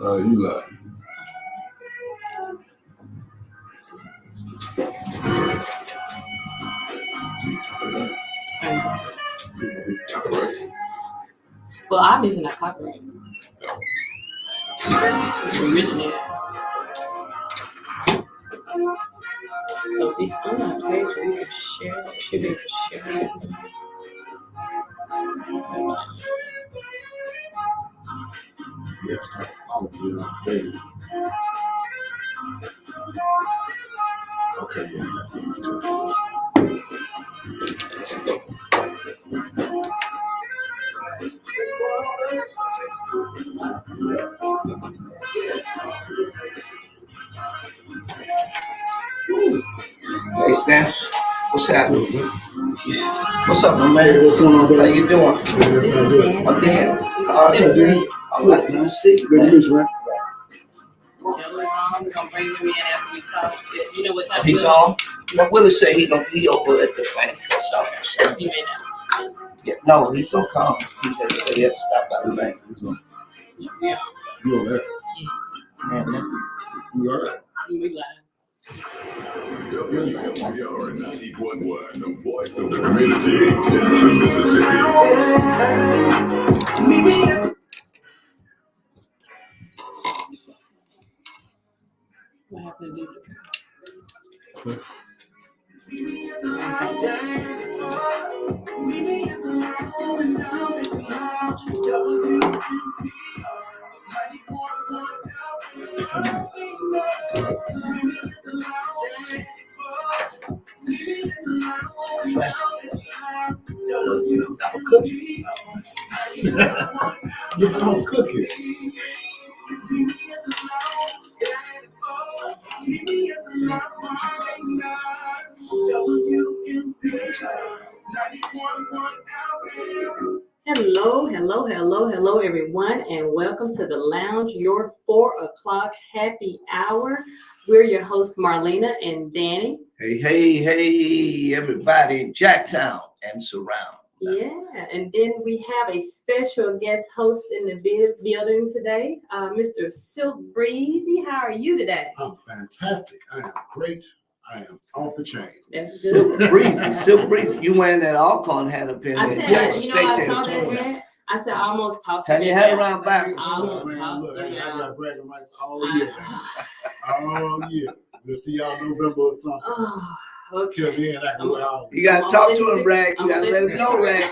You lie. Well, obviously not copyright. Original. So if it's on, okay, so we can share it. Should be able to share it. Yeah, start following you, baby. Okay, yeah. Hey, Stan, what's happening? What's up, my man? Hey, what's going on, brother? How you doing? This is Dan. I'm Dan. This is Silk Breezy. All right, good to see you. Good to meet you, man. We're gonna bring him in after we talk. You know what time He's on. Now, Willie say he over at the bank or something. So. He may not. Yeah, no, he's gonna come. He said he had to stop by the bank. Yeah. You all right? Mm-hmm. You all right? We live. WWR 90.1, the voice of the community, Jackson, Mississippi. What happened to do? You're home cooking. Hello, everyone, and welcome to the Lounge, your 4 o'clock happy hour. We're your hosts, Marlena and Danny. Hey, everybody in Jacktown and surround. Yeah, and then we have a special guest host in the building today, Mr. Silk Breezy. How are you today? I'm fantastic. I am great. I am off the chain. That's good. Silk Breezy. You wearing that Alcon hat up in I there? said, you know, I saw that hat. I said, I almost tossed Turn your head around backwards. I almost Man, tossed look, it. I got bragging rights all year, man. All year. We'll see y'all November or something. Oh, okay. Till then, I can wear all. You gotta talk to him, Rag. You gotta let him know, Rag.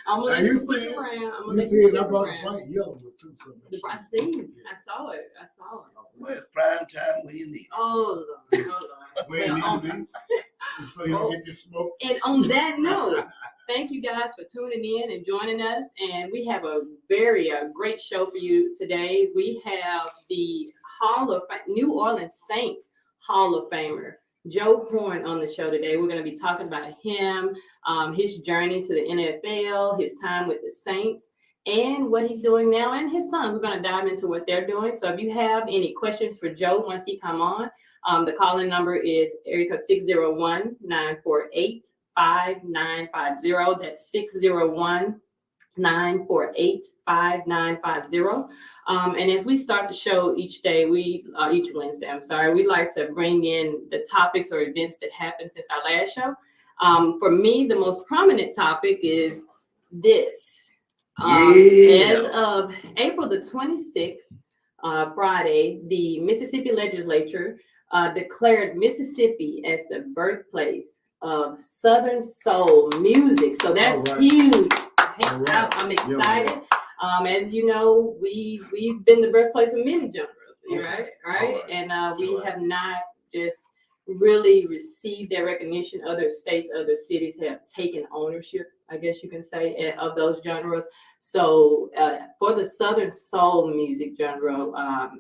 I'm gonna let you you see stick it. around. You see it. I brought the bright yellow one too. So I see it. I saw it. Well, it's prime time when you need it. Oh, Lord. where you need to be. So you don't get your smoke. And on that note, thank you guys for tuning in and joining us. And we have a very great show for you today. We have the New Orleans Saints Hall of Famer, Joe Horn, on the show today. We're going to be talking about him, his journey to the NFL, his time with the Saints, and what he's doing now, and his sons. We're going to dive into what they're doing. So if you have any questions for Joe once he come on, the call-in number is area code 601-948-5950. That's 601-948-5950. And as we start the show each Wednesday, we like to bring in the topics or events that happened since our last show. For me, the most prominent topic is this. As of April the 26th, Friday, the Mississippi legislature declared Mississippi as the birthplace of Southern soul music. So that's huge. I'm excited. As you know, we've been the birthplace of many genres, right? And we have not just really received that recognition. Other states, other cities have taken ownership, I guess you can say, of those genres. So for the Southern soul music genre,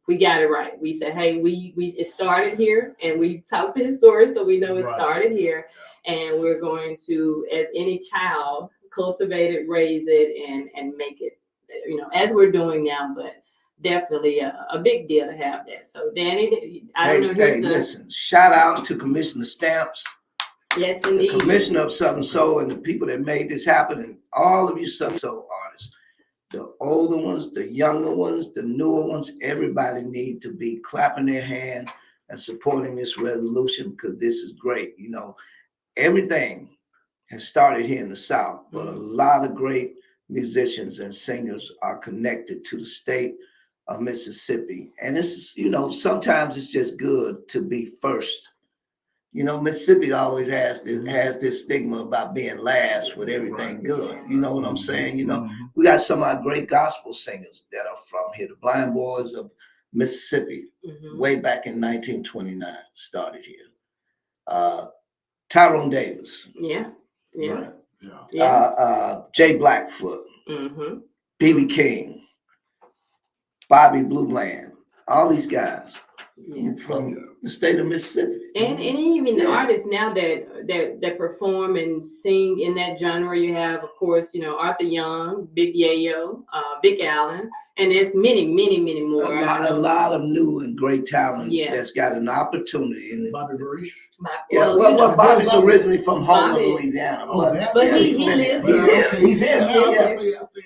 we got it right. We said, hey, it started here, and we talked the story, so we know it started here, and we're going to, as any child, cultivate it, raise it, and make it, as we're doing now. But definitely a big deal to have that. So, Danny, listen, shout out to Commissioner Stamps. Yes, indeed. The Commissioner of Southern Soul and the people that made this happen, and all of you Southern Soul artists. the older ones, the younger ones, the newer ones, everybody need to be clapping their hands and supporting this resolution because this is great. You know, everything has started here in the South, but a lot of great musicians and singers are connected to the state of Mississippi. And this is, you know, sometimes it's just good to be first. You know, Mississippi always has this stigma about being last with everything good. You know what I'm saying? You know, we got some of our great gospel singers that are from here. The Blind Boys of Mississippi, way back in 1929, started here. Tyrone Davis. Yeah. Right. Jay Blackfoot. B.B. King. Bobby Blue Bland. All these guys. From the state of Mississippi. And even the artists now that perform and sing in that genre, you have, of course, you know, Arthur Young, Big Yayo, Vic Allen, and there's many more. A lot of new and great talent that's got an opportunity. In Bobby Varish. Bobby's originally from Homer, Louisiana. But he lives here. He's here.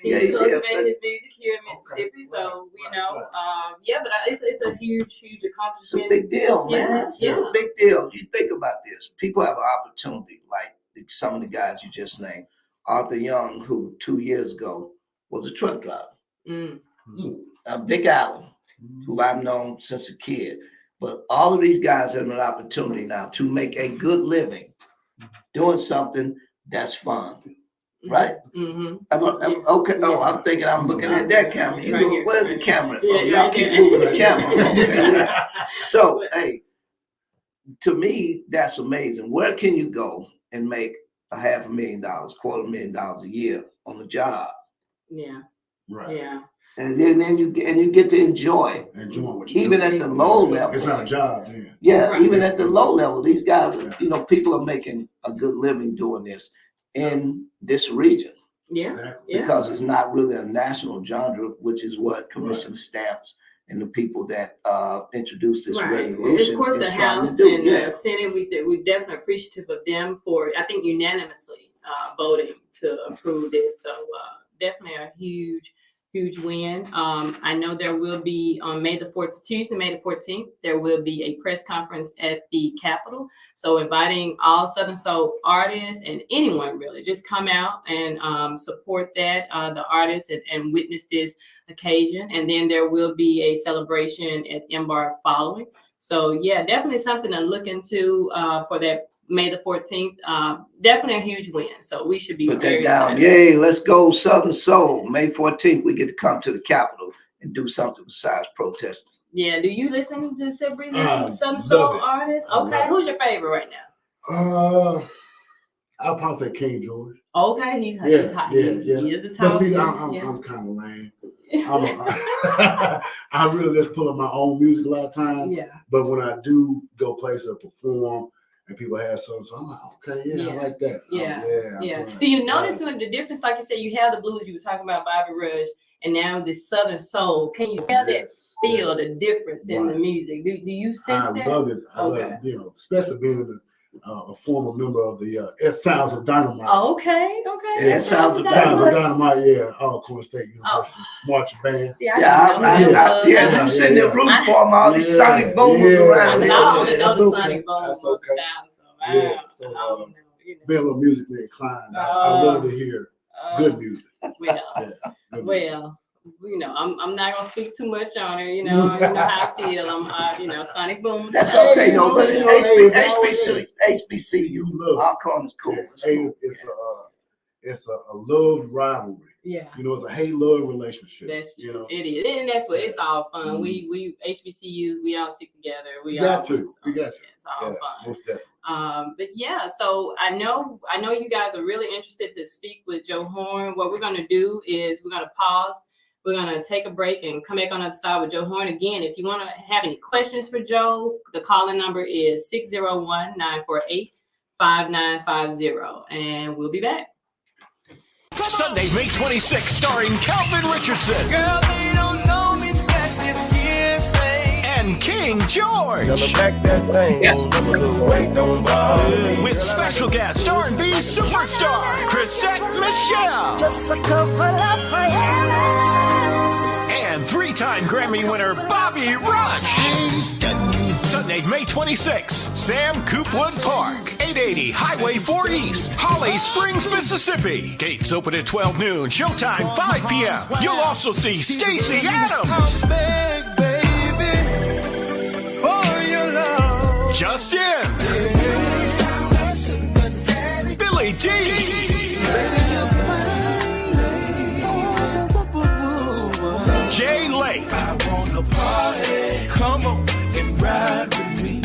He's cultivating his music here in Mississippi. So, you know, but it's a huge accomplishment. It's a big deal, man. It's a big deal. You think about this. People have an opportunity, like some of the guys you just named. Arthur Young, who 2 years ago was a truck driver. Vic Allen, who I've known since a kid. But all of these guys have an opportunity now to make a good living doing something that's fun, right? Okay. Oh, I'm thinking I'm looking at that camera. You know, where's the camera? Y'all keep moving the camera. Okay. So, hey, to me, that's amazing. Where can you go and make $500,000, $250,000 a year on the job? Yeah. Right. Yeah. And then you get to enjoy what you even do. at the low level. It's not a job then. Yeah, even at the low level, these guys, you know, people are making a good living doing this in this region. Yeah. Because it's not really a national genre, which is what Commissioner Stamps and the people that introduced this resolution. Of course, the House and the Senate, we're definitely appreciative of them for, I think, unanimously voting to approve this. So definitely a huge win. I know there will be on Tuesday, May the 14th, there will be a press conference at the Capitol. So inviting all Southern Soul artists and anyone really, just come out and support that, the artists and witness this occasion. And then there will be a celebration at MBAR following. So yeah, definitely something to look into for that May the 14th. Definitely a huge win. So we should be very excited. Yay, let's go Southern Soul. May 14th, we get to come to the Capitol and do something besides protesting. Yeah, do you listen to Silk Breezy, Southern Soul artists? Okay, who's your favorite right now? I'll probably say King George. Okay, he's hot. He is the top. But see, I'm kind of lame. I really just pull up my own music a lot of times. Yeah. But when I do go places or perform and people have something, so I'm like, okay, I like that. Yeah. Do you notice some of the difference? Like you said, you have the blues, you were talking about Bobby Rush, and now this Southern Soul. Can you feel the difference in the music? Do you sense that? I love it. I love it, you know, especially being a former member of the Sounds of Dynamite. Okay. Yeah, Sounds of Dynamite, Corner State University marching band. See, I'm sitting there rooting for them, all these sonic booms around there. I only know the sonic booms sound, so being a little musically inclined, I love to hear good music. Well, you know, I'm not gonna speak too much on her. You know how I feel. I'm, Sonic Boom. That's okay, no, but HBCU, our corner's cool. It's a love rivalry. Yeah. You know, it's a hate-love relationship. That's true. It is, and that's what it's all fun. We HBCUs, we all stick together. We got to. It's all fun. Most definitely. But yeah, so I know you guys are really interested to speak with Joe Horn. What we're gonna do is we're gonna pause. We're going to take a break and come back on the other side with Joe Horn. Again, if you want to have any questions for Joe, the calling number is 601-948-5950. And we'll be back. Sunday, May 26th, starring Calvin Richardson. Girl, they don't know me, that is hearsay. And and King George. Back that thing on the way, don't bother me. With special guest R&B superstar Chrisette Michelle. Just a couple of forever. And three-time Grammy winner Bobby Rush. Sunday, May 26th, Sam Coopwood Park, 880 Highway 4 East, Holly Springs, Mississippi. Gates open at 12 noon, showtime 5 p.m. You'll also see Stacey Adams, Justin, Billy D, Jay Lake, Come on and ride with me.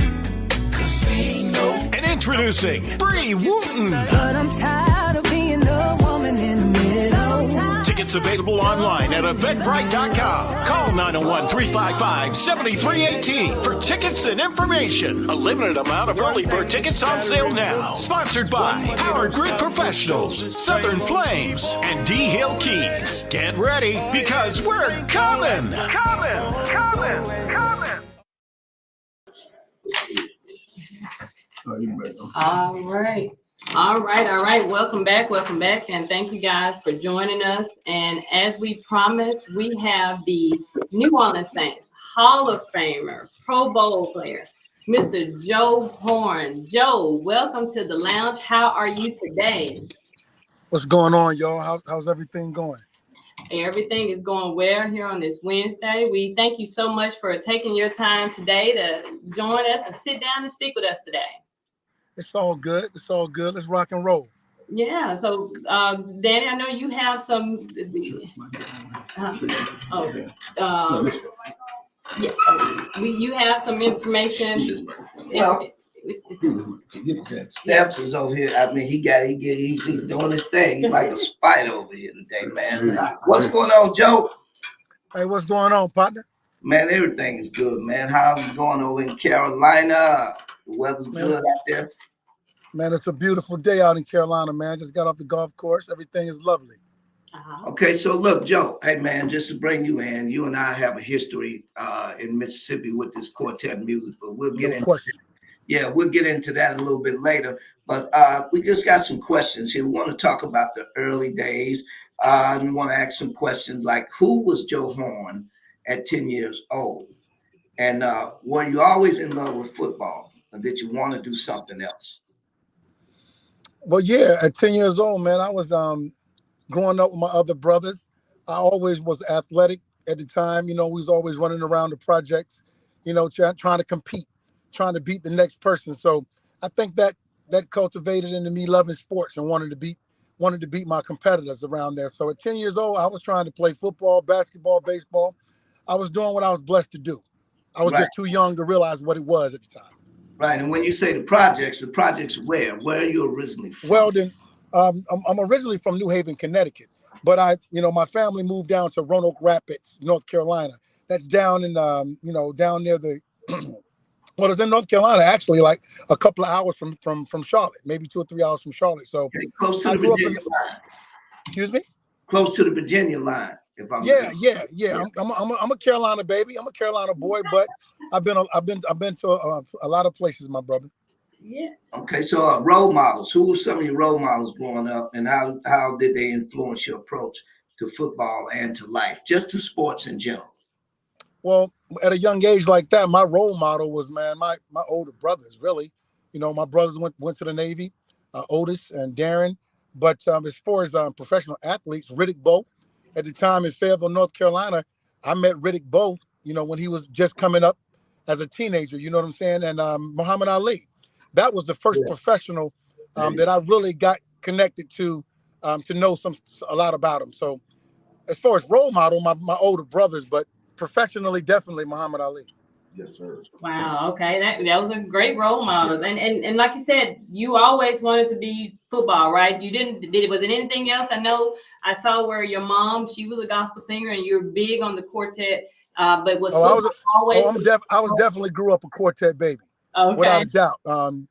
Casino. and introducing Bree Wooten. But I'm tired of being the woman in the middle. Tickets available online at eventbrite.com. Call 901-355-7318 for tickets and information. A limited amount of early bird tickets on sale now. Sponsored by Power Grid Professionals, Southern Flames, and D Hill Keys. Get ready because we're coming. All right. Welcome back. And thank you guys for joining us. And as we promised, we have the New Orleans Saints Hall of Famer, Pro Bowl player, Mr. Joe Horn. Joe, welcome to the lounge. How are you today? What's going on, y'all? How's everything going? Everything is going well here on this Wednesday. We thank you so much for taking your time today to join us and sit down and speak with us today. It's all good. Let's rock and roll. Yeah. So, Danny, I know you have some. You have some information. Well, Steps is over here. I mean, he's doing his thing. He's like a spider over here today, man. What's going on, Joe? Hey, what's going on, partner? Man, everything is good, man. How's it going over in Carolina? The weather's good out there. Man, it's a beautiful day out in Carolina, man. Just got off the golf course. Everything is lovely. Okay, so look, Joe, hey, man, just to bring you in, you and I have a history in Mississippi with this quartet music, but we'll get into we'll get into that a little bit later. But we just got some questions here. We want to talk about the early days. We want to ask some questions like, who was Joe Horn at 10 years old? And were you always in love with football, or did you want to do something else? Well, yeah, at 10 years old, man, I was growing up with my other brothers. I always was athletic at the time. You know, we was always running around the projects, you know, trying to compete, trying to beat the next person. So I think that cultivated into me loving sports and wanted to beat my competitors around there. So at 10 years old, I was trying to play football, basketball, baseball. I was doing what I was blessed to do. I was just too young to realize what it was at the time. Right. And when you say the projects where? Where are you originally from? Well, then, I'm originally from New Haven, Connecticut, but my family moved down to Roanoke Rapids, North Carolina. That's down in, down near the, well, it's in North Carolina, actually, like a couple of hours from Charlotte, maybe 2 or 3 hours from Charlotte. So close to the Virginia line. Excuse me? Close to the Virginia line. If I'm yeah. I'm a Carolina baby. I'm a Carolina boy, but I've been to a lot of places, my brother. Yeah. Okay, so role models. Who were some of your role models growing up, and how did they influence your approach to football and to life, just to sports in general? Well, at a young age like that, my role model was, man, my older brothers, really. You know, my brothers went to the Navy, Otis and Darren. But as far as professional athletes, Riddick Bowe, at the time in Fayetteville, North Carolina, I met Riddick Bowe, you know, when he was just coming up as a teenager, you know what I'm saying? And Muhammad Ali. That was the first professional that I really got connected to know a lot about him. So as far as role model, my older brothers, but professionally, definitely Muhammad Ali. Yes, sir. Wow. Okay. That was a great role models. And like you said, you always wanted to be football, right? You was it anything else? I know I saw where your mom, she was a gospel singer and you're big on the quartet, but was always. I was definitely grew up a quartet baby. Okay. Without a doubt.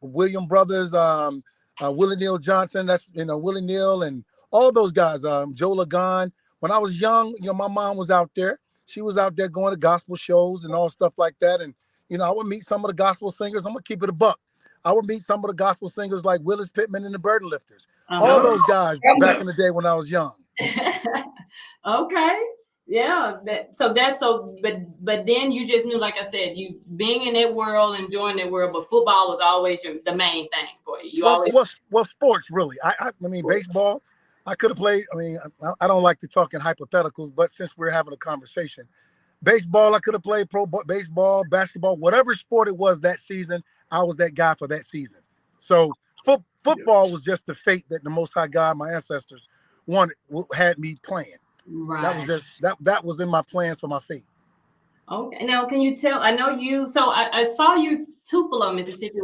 William Brothers, Willie Neal Johnson, that's, Willie Neal and all those guys, Joe Lagan. When I was young, my mom was out there. She was out there going to gospel shows and all stuff like that. And You know, I would meet some of the gospel singers. I'm gonna keep it a buck. I would meet some of the gospel singers like Willis Pittman and the Burden Lifters. All those guys back in the day when I was young. Okay. Yeah. But then you just knew, like I said, you being in that world, enjoying that world, but football was always the main thing for you. Well, sports really. I mean, baseball. I could have played. I mean, I don't like to talk in hypotheticals, but since we're having a conversation, baseball, I could have played baseball, basketball, whatever sport it was that season. I was that guy for that season. So football was just the fate that the Most High God, my ancestors, had me playing. Right. That was just that was in my plans for my fate. Okay. Now, can you tell? I know you. So I saw you Tupelo, Mississippi.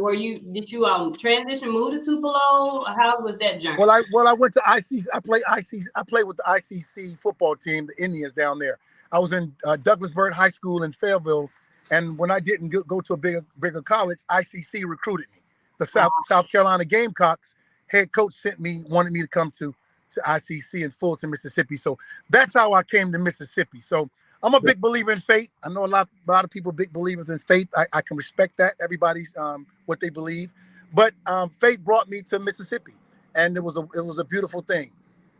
Did you transition, move to Tupelo? How was that journey? Well, I went to ICC. I played with the ICC football team, the Indians down there. I was in Douglasburg High School in Fayetteville, and when I didn't go to a bigger college, ICC recruited me. The South Carolina Gamecocks head coach wanted me to come to ICC in Fulton, Mississippi. So that's how I came to Mississippi. So I'm a big believer in faith. I know a lot of people big believers in faith. I can respect that. Everybody's what they believe, but faith brought me to Mississippi, and it was a beautiful thing.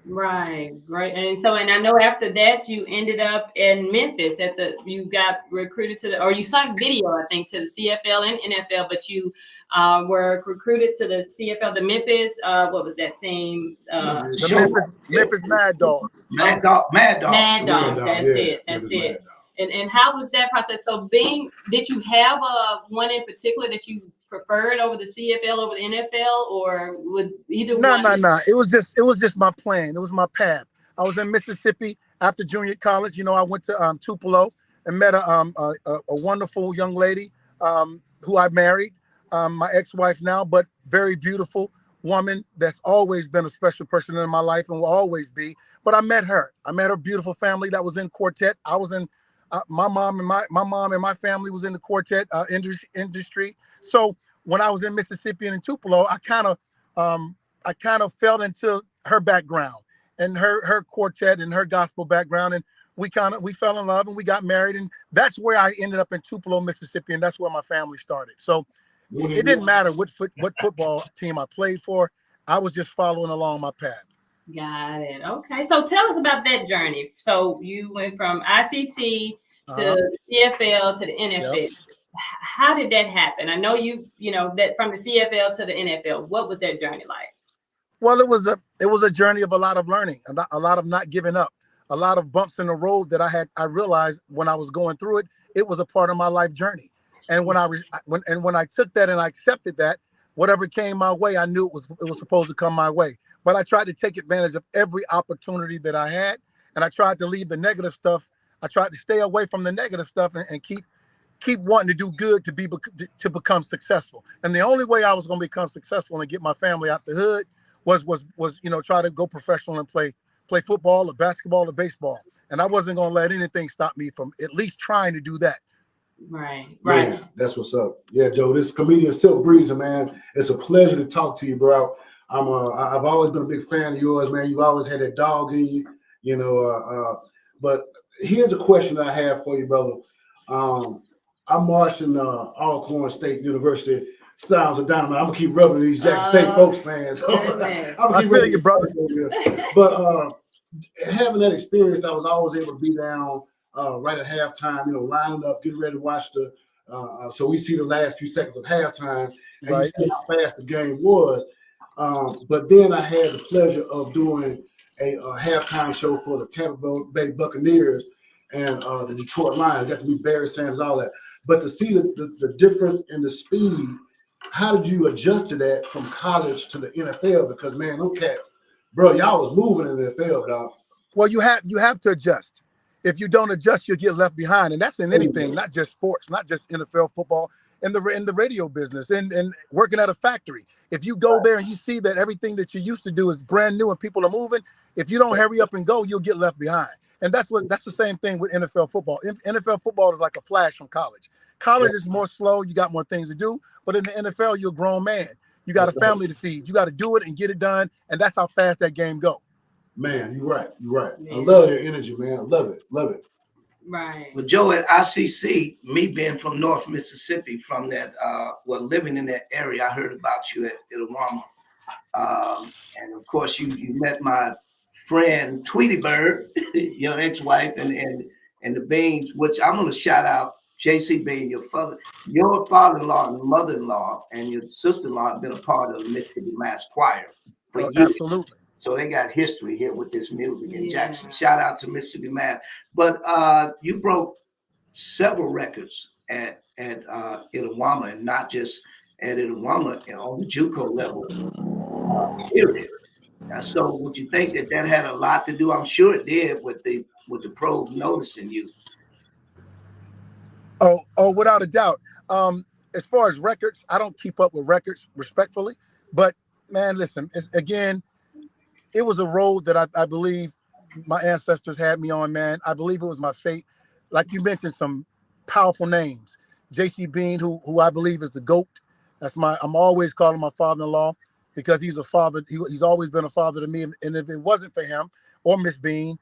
Right, great. And I know after that you ended up in Memphis you got recruited or you signed video, I think, to the CFL and NFL, but you were recruited to the CFL, the Memphis, what was that team? Memphis Mad Dogs. Mad Dogs. That's it. And how was that process? So did you have one in particular that you preferred over the CFL, over the NFL, or would either one? No. It was just my plan. It was my path. I was in Mississippi after junior college. You know, I went to Tupelo and met a wonderful young lady who I married, my ex-wife now, but very beautiful woman that's always been a special person in my life and will always be. But I met her. I met her beautiful family that was in quartet. I was in my mom and my family was in the quartet industry. So when I was in Mississippi and in Tupelo, I kind of fell into her background and her quartet and her gospel background, and we fell in love and we got married, and that's where I ended up in Tupelo, Mississippi, and that's where my family started. So it didn't matter what football team I played for. I was just following along my path. Got it. Okay. So tell us about that journey. So you went from ICC to CFL to the NFL. Yep. How did that happen? I know you know that from the CFL to the NFL. What was that journey like? Well, it was a journey of a lot of learning, a lot of not giving up, a lot of bumps in the road that I realized when I was going through it. It was a part of my life journey. And when I took that and I accepted that, whatever came my way, I knew it was supposed to come my way. But I tried to take advantage of every opportunity that I had, and I tried to leave the negative stuff. I tried to stay away from the negative stuff and keep wanting to do good to become successful. And the only way I was going to become successful and get my family out the hood was try to go professional and play football or basketball or baseball. And I wasn't going to let anything stop me from at least trying to do that. Right. Man, that's what's up. Yeah, Joe, this comedian Silk Breezy, man. It's a pleasure to talk to you, bro. I've always been a big fan of yours, man. You've always had that dog in you, but here's a question I have for you, brother. I'm marching Alcorn State University. Sounds of dynamite. I'm gonna keep rubbing these Jackson State folks fans. I feel you, brother. But having that experience, I was always able to be down right at halftime, lining up, getting ready to watch so we see the last few seconds of halftime, and you see how fast the game was. But then I had the pleasure of doing a halftime show for the Tampa Bay Buccaneers and the Detroit Lions. Got to meet Barry Sanders, all that. But to see the difference in the speed, how did you adjust to that from college to the NFL? Because, man, those cats, bro, y'all was moving in the NFL, dog. Well, you have to adjust. If you don't adjust, you'll get left behind. And that's in anything, not just sports, not just NFL football, in the radio business and working at a factory. If you go there and you see that everything that you used to do is brand new and people are moving, if you don't hurry up and go, you'll get left behind. And that's the same thing with NFL football. NFL football is like a flash from college. College is more slow. You got more things to do. But in the NFL, you're a grown man. You got a family to feed. You got to do it and get it done. And that's how fast that game go. Man, you're right. You're right. Man. I love your energy, man. I love it. Right. Well, Joe, at ICC, me being from North Mississippi, from that, living in that area, I heard about you at Itawama. And of course, you met my friend Tweety Bird, your ex-wife, and the Beans, which I'm going to shout out. JC Bean, your father-in-law and mother-in-law and your sister-in-law have been a part of the Mississippi Mass Choir for years. Absolutely. So they got history here with this music in Yeah. Jackson. Shout out to Mississippi Mass. But you broke several records at Itawama, and not just at Itawama, and on the JUCO level. Period. So would you think that had a lot to do? I'm sure it did with the pros noticing you. Oh, without a doubt. As far as records, I don't keep up with records respectfully, but man, listen, it was a road that I believe my ancestors had me on, man. I believe it was my fate. Like you mentioned, some powerful names. JC Bean, who I believe is the GOAT. I'm always calling my father-in-law because he's a father. He's always been a father to me. And if it wasn't for him or Miss Bean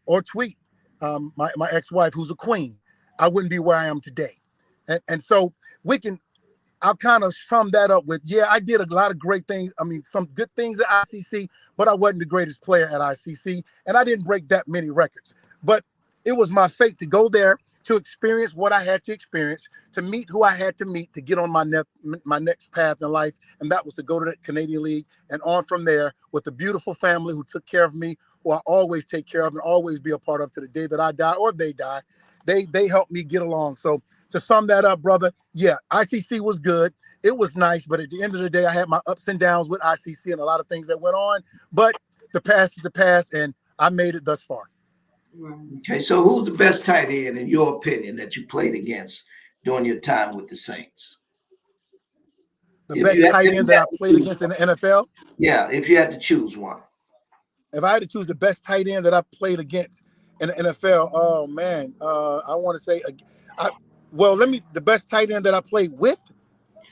or Tweet, my ex-wife, who's a queen, I wouldn't be where I am today. And so I'll kind of sum that up with, I did a lot of great things. I mean, some good things at ICC, but I wasn't the greatest player at ICC, and I didn't break that many records. But it was my fate to go there, to experience what I had to experience, to meet who I had to meet, to get on my next path in life, and that was to go to the Canadian League and on from there with a beautiful family who took care of me, who I always take care of and always be a part of to the day that I die or they die. They helped me get along. So to sum that up, brother, ICC was good. It was nice, but at the end of the day, I had my ups and downs with ICC and a lot of things that went on. But the past is the past, and I made it thus far. Okay, so who's the best tight end, in your opinion, that you played against during your time with the Saints? The best tight end that I played against in the NFL? Yeah, if you had to choose one. If I had to choose the best tight end that I played against in the NFL, oh man, I want to say, the best tight end that I played with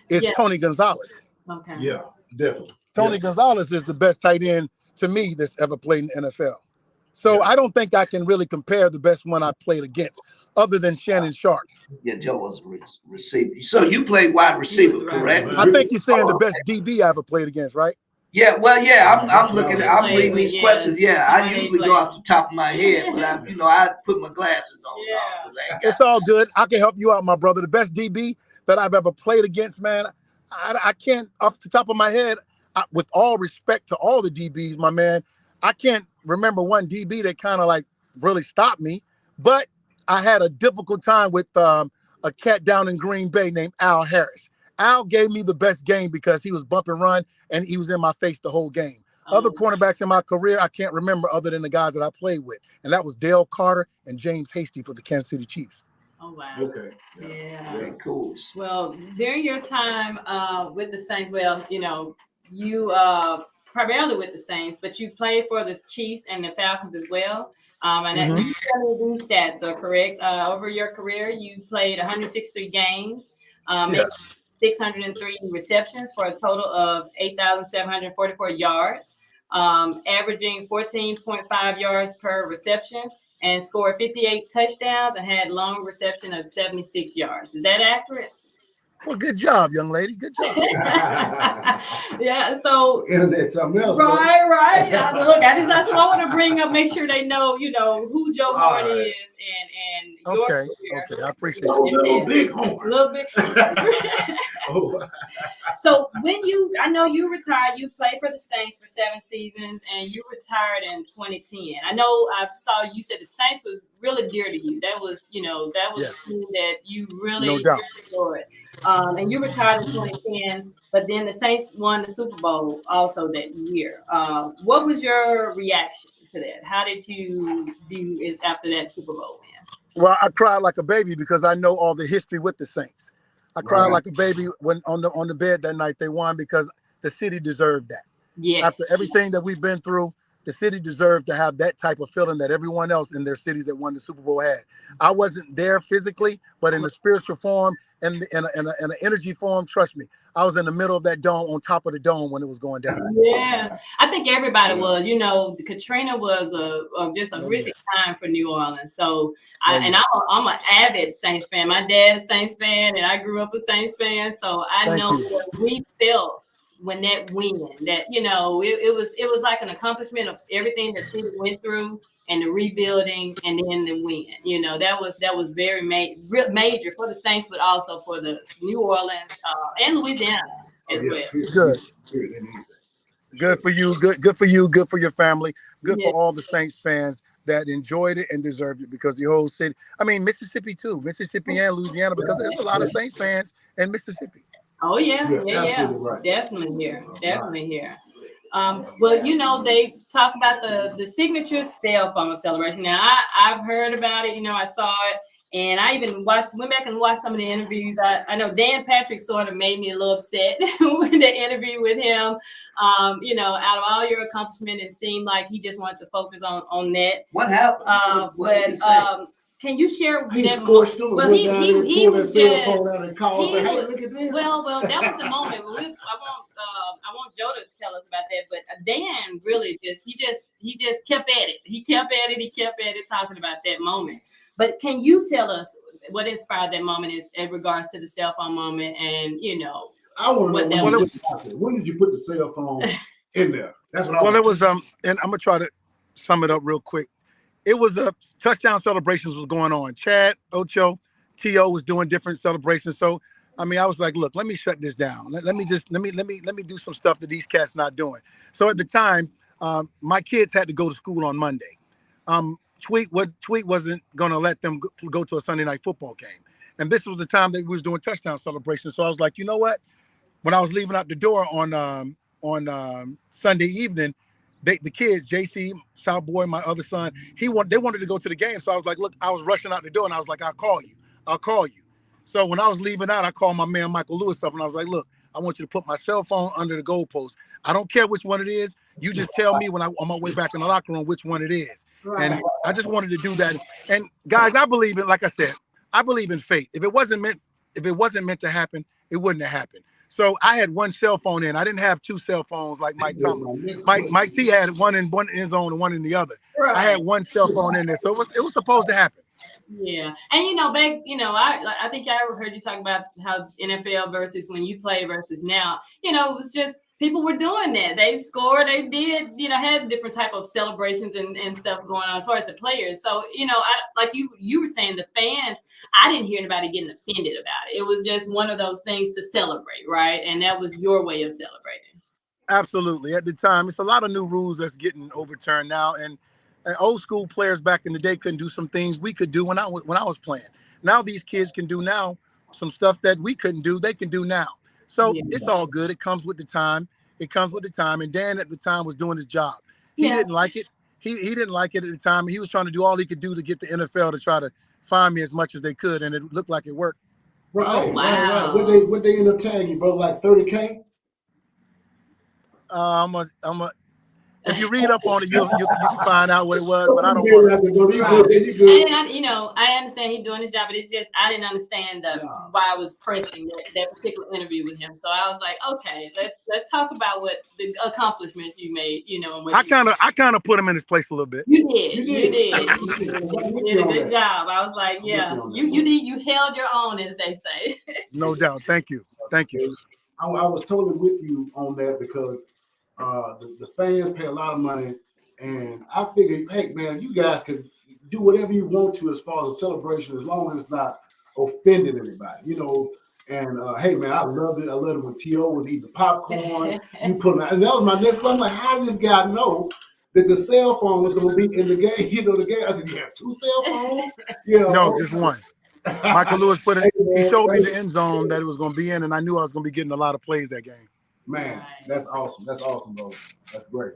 is Tony Gonzalez. Okay. Yeah, definitely. Tony Gonzalez is the best tight end to me that's ever played in the NFL. So I don't think I can really compare the best one I played against, other than Shannon Sharp. Yeah, Joe was a receiver. So you played wide receiver, correct? I think you're saying the best DB I ever played against, right? Yeah, well, I'm reading these questions. Yeah, I usually go off the top of my head, but I put my glasses on. It's all good. I can help you out, my brother. The best DB that I've ever played against, man, I can't, off the top of my head, with all respect to all the DBs, my man, I can't remember one DB that kind of like really stopped me, but I had a difficult time with a cat down in Green Bay named Al Harris. Al gave me the best game because he was bump and run, and he was in my face the whole game. Other cornerbacks in my career, I can't remember other than the guys that I played with, and that was Dale Carter and James Hasty for the Kansas City Chiefs. Oh, wow. Okay. Yeah. Very cool. Well, during your time with the Saints, you primarily with the Saints, but you played for the Chiefs and the Falcons as well. And these stats are correct. Over your career, you played 163 games, 603 receptions for a total of 8,744 yards, averaging 14.5 yards per reception, and scored 58 touchdowns and had long reception of 76 yards. Is that accurate? Well, good job, young lady. Good job. Yeah. So Internet's something else. Right. That's what I want to bring up. Make sure they know, who Joe Horn is and your career. Okay, I appreciate it. Little big So I know you retired. You played for the Saints for 7 seasons, and you retired in 2010. I know I saw you said the Saints was really dear to you. That was, a team that you really enjoyed. And you retired in 2010, but then the Saints won the Super Bowl also that year. What was your reaction to that? How did you do it after that Super Bowl win? Well, I cried like a baby because I know all the history with the Saints. I cried like a baby when on the bed that night they won because the city deserved that. Yes. After everything that we've been through, the city deserved to have that type of feeling that everyone else in their cities that won the Super Bowl had. I wasn't there physically, but in the spiritual form and in an energy form, trust me, I was in the middle of that dome, on top of the dome when it was going down. Yeah, I think everybody was. You know, Katrina was just a horrific time for New Orleans. So, and I'm an avid Saints fan. My dad's a Saints fan, and I grew up a Saints fan. So I know what we felt when that win. That it was like an accomplishment of everything the city went through and the rebuilding, and then the win. That was very major for the Saints, but also for the New Orleans and Louisiana as well. Good. Good for you. Good for you. Good for your family. Good for all the Saints fans that enjoyed it and deserved it, because the whole city. I mean, Mississippi too. Mississippi and Louisiana, because there's a lot of Saints fans in Mississippi. Oh yeah. Right. Definitely here. Definitely here. Well, they talk about the signature cell phone celebration. Now, I've heard about it. I saw it, and I even went back and watched some of the interviews. I know Dan Patrick sort of made me a little upset with the interview with him. Out of all your accomplishment, it seemed like he just wanted to focus on that. What happened? What did he say? Can you share? He scorched them. Well, he was just. Phone out and called, say, "Hey, look at this." Well, that was the moment. I want Joe to tell us about that. But Dan really he just kept at it. He kept at it, talking about that moment. But can you tell us what inspired that moment is in regards to the cell phone moment? And I want to know when did you put the cell phone in there? That's what I want. Well, it was and I'm gonna try to sum it up real quick. It was a touchdown celebrations was going on. Chad, Ocho, T.O. was doing different celebrations. So, I mean, I was like, look, let me shut this down. Let me do some stuff that these cats not doing. So at the time, my kids had to go to school on Monday. Tweet wasn't going to let them go to a Sunday night football game. And this was the time that we was doing touchdown celebrations. So I was like, you know what? When I was leaving out the door on Sunday evening, the kids, JC, South Boy, my other son, they wanted to go to the game. So I was like, look, I was rushing out the door, and I was like, I'll call you. So when I was leaving out, I called my man Michael Lewis up, and I was like, look, I want you to put my cell phone under the goalpost. I don't care which one it is. You just tell me when I'm on my way back in the locker room which one it is. Right. And I just wanted to do that. And guys, I believe in, like I said, I believe in fate. If it wasn't meant to happen, it wouldn't have happened. So I had one cell phone in. I didn't have two cell phones like Mike Thomas. Mike T had one in his own and one in the other. Right. I had one cell phone in there. So it was supposed to happen. Yeah. And back, I think I ever heard you talk about how NFL versus when you play versus now, it was just people were doing that. They scored, they did, had different type of celebrations and stuff going on as far as the players. So, like you were saying, the fans, I didn't hear anybody getting offended about it. It was just one of those things to celebrate, right? And that was your way of celebrating. Absolutely. At the time, it's a lot of new rules that's getting overturned now. And old school players back in the day couldn't do some things we could do when I was playing. Now these kids can do now some stuff that we couldn't do, they can do now. So it's all good. It comes with the time. And Dan at the time was doing his job. He didn't like it. He didn't like it at the time. He was trying to do all he could do to get the NFL to try to find me as much as they could, and it looked like it worked. Right. Oh, wow. Right. What they end up tagging you, bro? Like 30K? If you read up on it, you can find out what it was, but I don't want to. I understand he's doing his job, but it's just I didn't understand why I was pressing that particular interview with him. So I was like, okay, let's talk about what the accomplishments you made. I kind of put him in his place a little bit. You did. You did a good job. I was like, yeah, you held your own, as they say. No doubt. Thank you. I was totally with you on that because. The fans pay a lot of money, and I figured, hey man, you guys can do whatever you want to as far as a celebration, as long as it's not offending anybody, And hey man, I loved it. I loved it when T.O. was eating the popcorn. You put and that was my next question. I'm like, how did this guy know that the cell phone was going to be in the game? The game. I said, you have two cell phones? No, just one. Michael Lewis put it. He showed me the end zone that it was going to be in, and I knew I was going to be getting a lot of plays that game. Man, that's awesome. That's awesome, bro. That's great.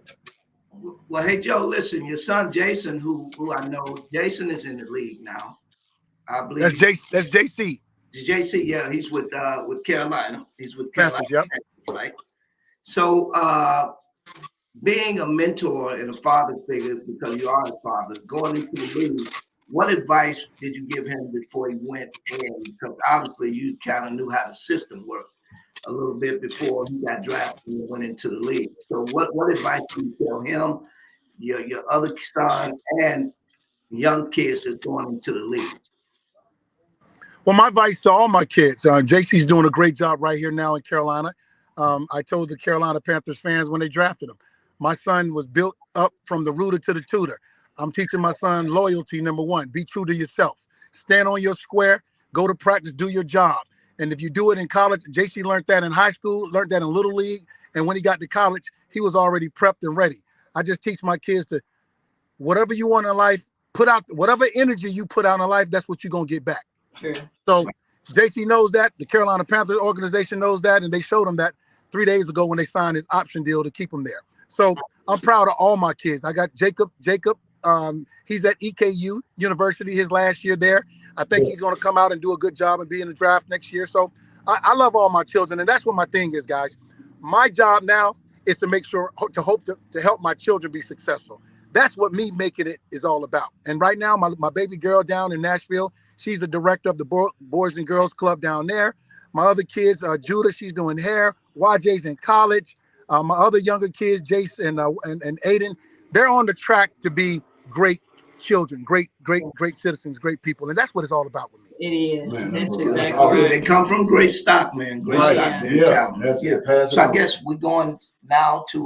Well, hey, Joe, listen, your son, Jason, who I know, Jason is in the league now. I believe that's JC. JC, yeah, he's with Carolina. He's with Carolina, yep. Right? So being a mentor and a father figure, because you are a father, going into the league, what advice did you give him before he went in? Because obviously you kind of knew how the system worked a little bit before he got drafted and went into the league. So what advice do you tell him, your other son, and young kids that's going into the league? Well, my advice to all my kids, JC's doing a great job right here now in Carolina. I told the Carolina Panthers fans when they drafted him, my son was built up from the rooter to the tutor. I'm teaching my son loyalty, number one. Be true to yourself. Stand on your square. Go to practice. Do your job. And if you do it in college, JC learned that in high school, learned that in Little League. And when he got to college, he was already prepped and ready. I just teach my kids to, whatever you want in life, put out, whatever energy you put out in life, that's what you're going to get back. True. So JC knows that, the Carolina Panthers organization knows that, and they showed him that 3 days ago when they signed his option deal to keep him there. So I'm proud of all my kids. I got Jacob, he's at EKU University, his last year there. I think he's going to come out and do a good job and be in the draft next year. So I love all my children, and that's what my thing is, guys. My job now is to make sure, to help my children be successful. That's what me making it is all about. And right now, my baby girl down in Nashville, she's the director of the Boys and Girls Club down there. My other kids, Judah, she's doing hair. YJ's in college. My other younger kids, Jace and Aiden, they're on the track to be great children, great citizens, great people. And that's what it's all about with me. It is. Man, That's that's exactly awesome. right. They come from great stock, man. Great Right. stock. Yeah. Man. Talent. That's it. Pass it So I on. guess we're going now to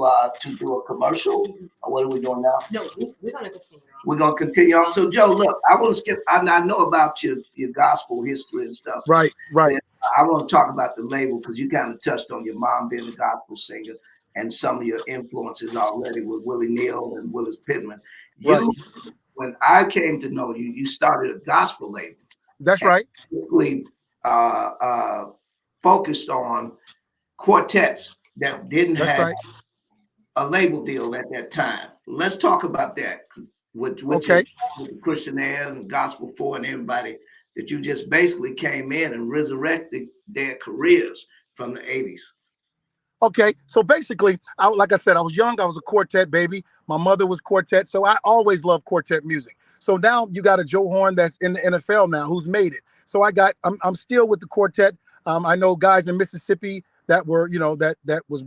do a commercial. Or what are we doing now? No, we're gonna continue on. We're gonna continue on. So Joe, look, I want to skip. I know about your gospel history and stuff. Right. And I want to talk about the label because you kind of touched on your mom being a gospel singer and some of your influences already with Willie Neal and Willis Pittman. When I came to know you, you started a gospel label. That's right. Basically, focused on quartets that didn't have a label deal at that time. Let's talk about that with the Christian Air and Gospel 4 and everybody, that you just basically came in and resurrected their careers from the 80s. Okay, so basically, like I said, I was young. I was a quartet baby. My mother was quartet, so I always loved quartet music. So now you got a Joe Horn that's in the NFL now who's made it. So I'm still with the quartet. I know guys in Mississippi that were, that was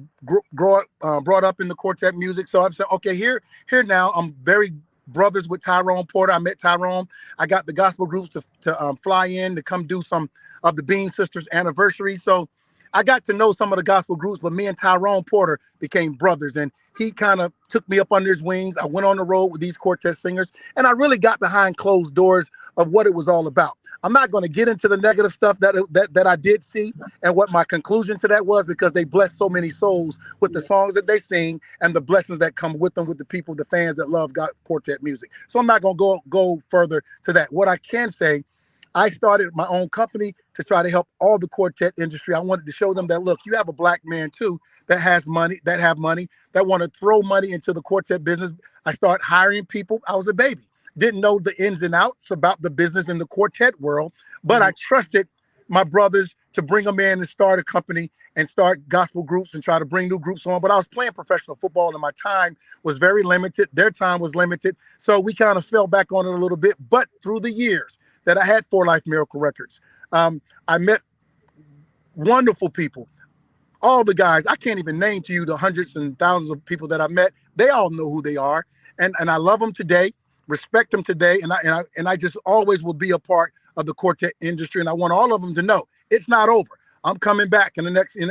brought up in the quartet music. So I'm saying, okay, here now I'm very brothers with Tyrone Porter. I met Tyrone. I got the gospel groups to fly in to come do some of the Bean Sisters anniversary. So I got to know some of the gospel groups, but me and Tyrone Porter became brothers, and he kind of took me up under his wings. I went on the road with these quartet singers, and I really got behind closed doors of what it was all about. I'm not going to get into the negative stuff that I did see and what my conclusion to that was, because they blessed so many souls with the songs that they sing and the blessings that come with them, with the people, the fans that love quartet music. So I'm not going to go further to that. What I can say, I started my own company to try to help all the quartet industry. I wanted to show them that, look, you have a black man too that have money, that want to throw money into the quartet business. I started hiring people. I was a baby. Didn't know the ins and outs about the business in the quartet world, but I trusted my brothers to bring them in and start a company and start gospel groups and try to bring new groups on. But I was playing professional football and my time was very limited. Their time was limited. So we kind of fell back on it a little bit. But through the years that I had For Life Miracle Records, I met wonderful people. All the guys, I can't even name to you the hundreds and thousands of people that I met. They all know who they are. And I love them today, respect them today. And I just always will be a part of the quartet industry. And I want all of them to know it's not over. I'm coming back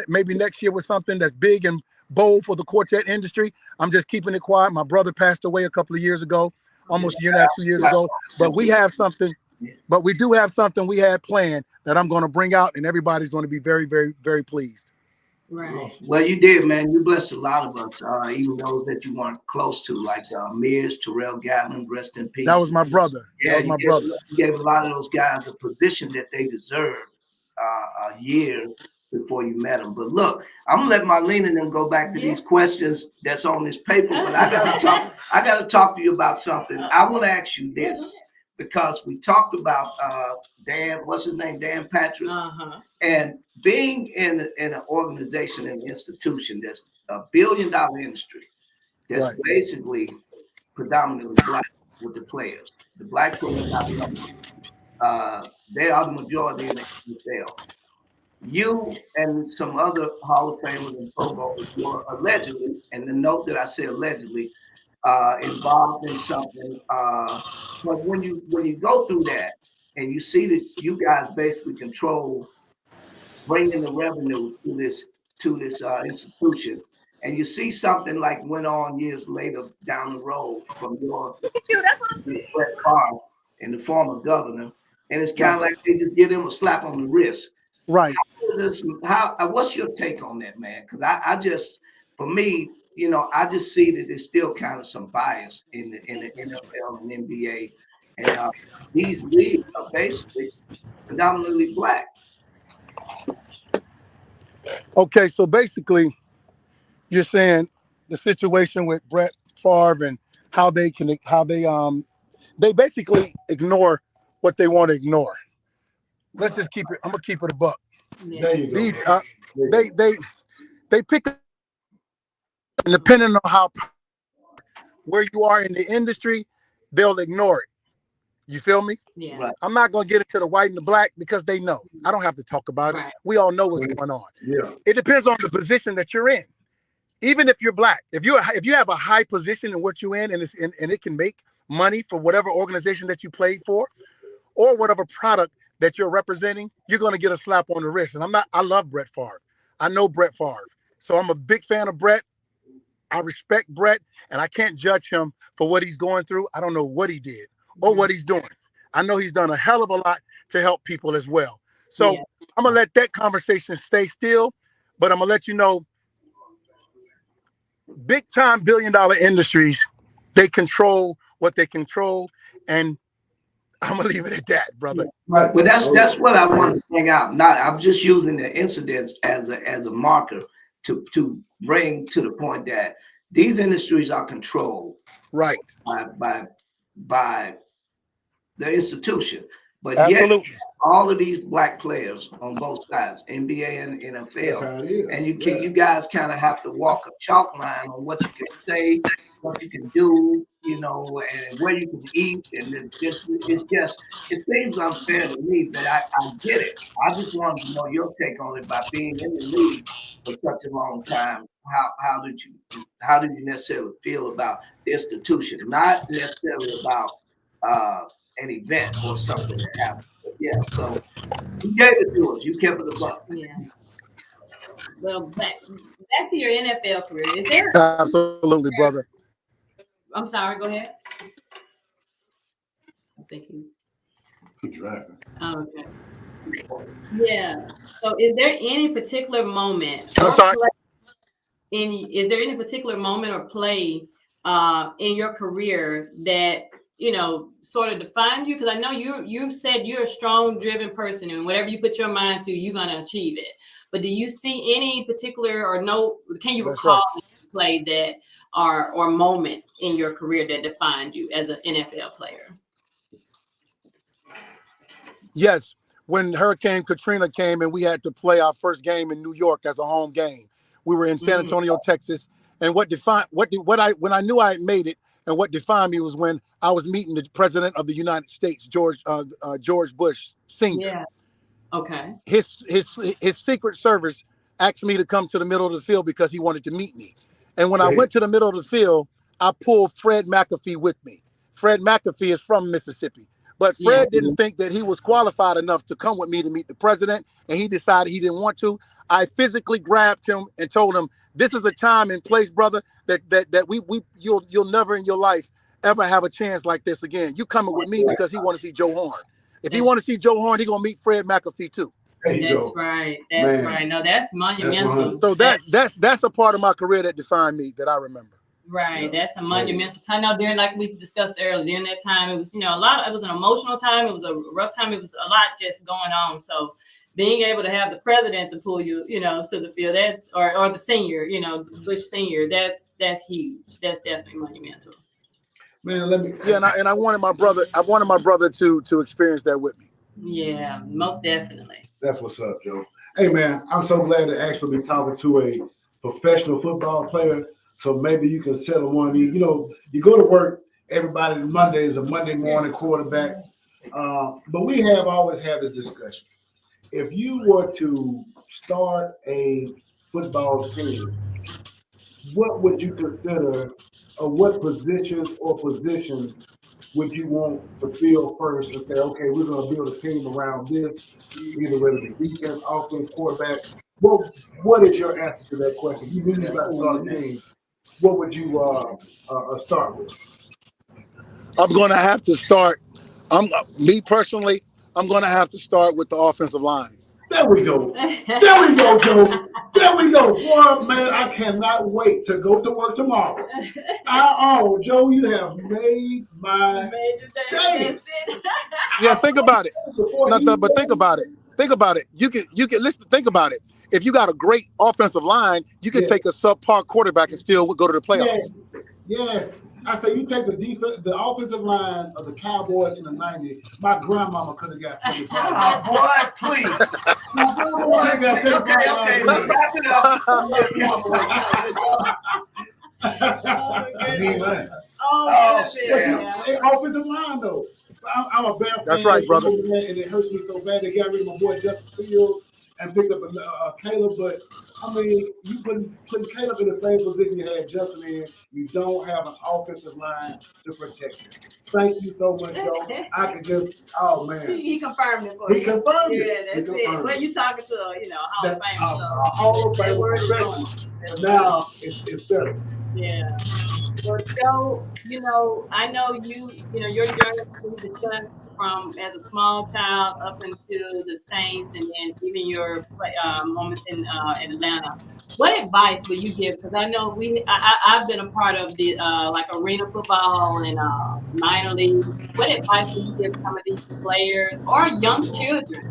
maybe next year with something that's big and bold for the quartet industry. I'm just keeping it quiet. My brother passed away a couple of years ago, almost a year and a half, 2 years ago. But we have something. But we do have something we had planned that I'm going to bring out, and everybody's going to be very, very, very pleased. Right. Well, you did, man. You blessed a lot of us, even those that you weren't close to, like Mears, Terrell Gatlin, rest in peace. That was my brother. Yeah, that was my brother. You gave a lot of those guys the position that they deserved years before you met them. But look, I'm gonna let Marlena and them go back to these questions that's on this paper. But I gotta talk to you about something. I want to ask you this, because we talked about Dan, what's his name, Dan Patrick, and being in an organization, an institution that's $1 billion industry that's Right. basically predominantly black with the players. The black players they are the majority in the NFL. You and some other Hall of Famers and Pro Bowlers were allegedly, and the note that I say allegedly, involved in something. But when you go through that and you see that you guys basically control bringing the revenue to this institution, and you see something like went on years later down the road from your Brett Favre and the former governor, and it's kind of like they just give him a slap on the wrist. Right. What's your take on that, man? Because I just, for me, you know, I just see that there's still kind of some bias in the NFL and NBA, and these leagues are basically predominantly black. Okay, so basically, you're saying the situation with Brett Favre and how they basically ignore what they want to ignore. Let's just keep it. I'm gonna keep it a buck. Yeah. There you go. These they pick, and depending on how where you are in the industry, they'll ignore it. You feel me? Yeah. Right. I'm not gonna get into the white and the black because they know. I don't have to talk about it. Right. We all know what's going on. Yeah. It depends on the position that you're in. Even if you're black, if you have a high position in what you're in, and it can make money for whatever organization that you played for, or whatever product that you're representing, you're gonna get a slap on the wrist. And I love Brett Favre. I know Brett Favre, so I'm a big fan of Brett. I respect Brett, and I can't judge him for what he's going through. I don't know what he did or what he's doing. I know he's done a hell of a lot to help people as well. So I'm gonna let that conversation stay still, but I'm gonna let you know, big time $1 billion industries, they control what they control, and I'm gonna leave it at that, brother. Right. Well, that's what I want to bring out. I'm just using the incidents as a marker to bring to the point that these industries are controlled Right. by the institution. But Absolutely. yet all of these black players on both sides, NBA and NFL, and you guys kind of have to walk a chalk line on what you can say, what you can do, you know, and where you can eat, and it seems unfair to me, but I get it. I just wanted to know your take on it by being in the league for such a long time. How did you necessarily feel about the institution, not necessarily about an event or something that happened? But yeah, so you gave it to us. You kept it a buck. Yeah. Well, back to your NFL career. Is there? Absolutely, brother. I'm sorry. Go ahead. I think Keep driving. oh, okay. Yeah. So, is there any particular moment? I'm sorry. Is there any particular moment or play in your career that sort of defined you? Because I know you said you're a strong, driven person, and whatever you put your mind to, you're gonna achieve it. But do you see any particular can you recall a play that or moment in your career that defined you as an NFL player? Yes. When Hurricane Katrina came and we had to play our first game in New York as a home game, we were in San Antonio, Texas. And when I knew I had made it, and what defined me was when I was meeting the President of the United States, George Bush Sr. Yeah. Okay. His Secret Service asked me to come to the middle of the field because he wanted to meet me. And when I went to the middle of the field, I pulled Fred McAfee with me. Fred McAfee is from Mississippi. But Fred didn't think that he was qualified enough to come with me to meet the president, and he decided he didn't want to. I physically grabbed him and told him, "This is a time and place, brother, that you'll never in your life ever have a chance like this again. You coming with me because he want to see Joe Horn. If he want to see Joe Horn, he gonna meet Fred McAfee too." That's right. That's right. No, that's monumental. So that's a part of my career that defined me, that I remember. Right. That's a monumental time. I know during, like we discussed earlier, during that time, it was, it was an emotional time. It was a rough time. It was a lot just going on. So being able to have the president to pull you, to the field, that's, or the senior, Bush Senior, that's huge. That's definitely monumental. Man, and I wanted my brother to experience that with me. Yeah, most definitely. That's what's up, Joe. Hey man, I'm so glad to actually be talking to a professional football player. So maybe you can settle one. You know, you go to work. Everybody Monday is a Monday morning quarterback. But we have always had this discussion. If you were to start a football team, what would you consider, or what positions or position would you want to fill first and say, okay, we're going to build a team around this, either whether it be defense, offense, quarterback? What is your answer to that question? If you knew you were about to start a team, what would you start with? I'm going to have to start. Me personally, I'm going to have to start with the offensive line. There we go. There we go, Joe. There we go. Boy, man, I cannot wait to go to work tomorrow. Joe, you have made my day. Yeah, think about it. But think about it. Think about it. You can listen. Think about it. If you got a great offensive line, you can take a subpar quarterback and still go to the playoffs. Yes. I say you take the offensive line of the Cowboys in the '90s. My grandmama could have got 75. Oh, boy, please. My grandmama could have got 75. Okay. Wrap it up. Offensive line though. I'm a Bear fan. That's right, brother. And it hurts me so bad. They got rid of my boy Justin Fields and picked up Caleb. But I mean, you putting Caleb in the same position you had Justin in. You don't have an offensive line to protect you. Thank you so much, Joe. I could just, oh man. He confirmed it for you. He confirmed it. Yeah, that's it. Well, you talking to Hall of Fame, Hall of Fame word going. So now it's better. Yeah. Well, Joe, I know your journey was discussed from as a small child up into the Saints, and then even your moments in Atlanta. What advice would you give? Because I know I've been a part of the like arena football and minor league. What advice would you give some of these players or young children